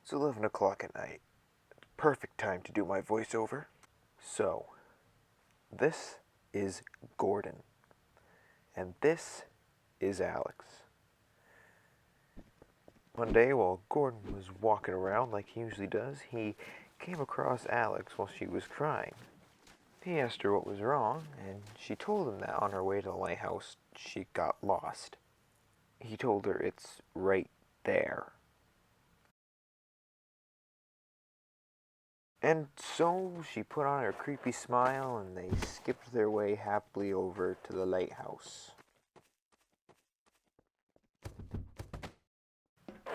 It's 11 o'clock at night. Perfect time to do my voiceover. So, this is Gordon. And this is Alex. One day while Gordon was walking around like he usually does, he came across Alex while she was crying. He asked her what was wrong, and she told him that on her way to the lighthouse she got lost. He told her it's right there. And so she put on her creepy smile and they skipped their way happily over to the lighthouse.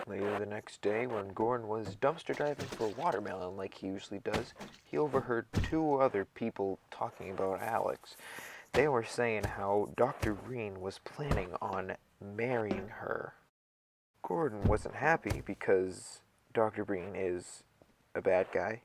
Later the next day, when Gordon was dumpster diving for watermelon like he usually does, he overheard two other people talking about Alex. They were saying how Dr. Green was planning on marrying her. Gordon wasn't happy because Dr. Green is a bad guy,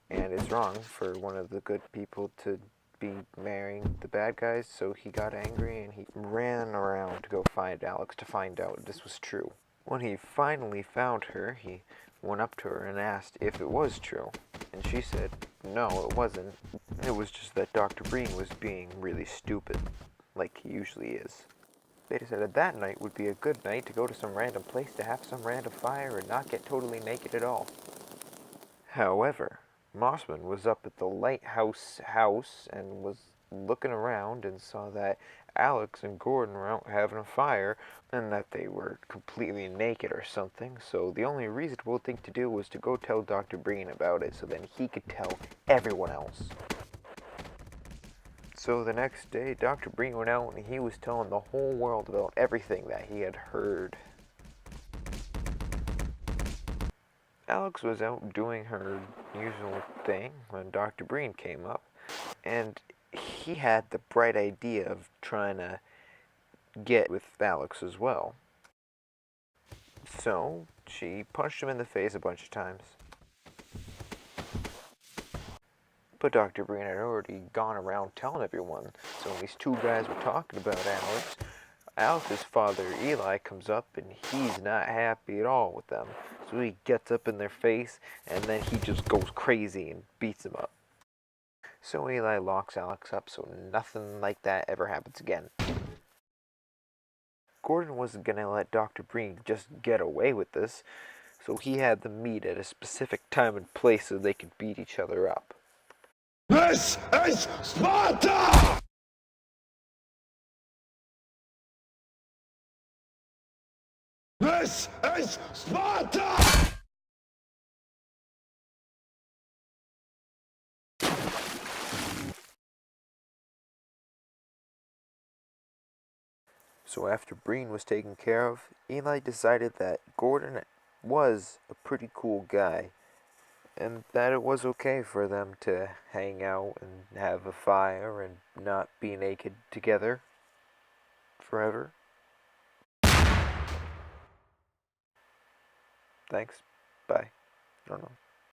and it's wrong for one of the good people to be marrying the bad guys, so he got angry and he ran around to go find Alex to find out if this was true. When he finally found her, he went up to her and asked if it was true, and she said no, it wasn't. It was just that Dr. Breen was being really stupid, like he usually is. They decided that night would be a good night to go to some random place to have some random fire and not get totally naked at all. However, Mossman was up at the lighthouse house and was looking around and saw that Alex and Gordon were out having a fire and that they were completely naked or something, so the only reasonable thing to do was to go tell Dr. Breen about it so then he could tell everyone else. So the next day, Dr. Breen went out and he was telling the whole world about everything that he had heard. Alex was out doing her usual thing when Dr. Breen came up, and he had the bright idea of trying to get with Alex as well. So she punched him in the face a bunch of times. But Dr. Breen had already gone around telling everyone, so when these two guys were talking about Alex, Alex's father, Eli, comes up and he's not happy at all with them. So he gets up in their face and then he just goes crazy and beats them up. So Eli locks Alex up so nothing like that ever happens again. Gordon wasn't going to let Dr. Breen just get away with this, so he had them meet at a specific time and place so they could beat each other up. This is Sparta! This is Sparta! So after Breen was taken care of, Eli decided that Gordon was a pretty cool guy, and that it was okay for them to hang out and have a fire and not be naked together forever. Thanks. Bye. I don't know.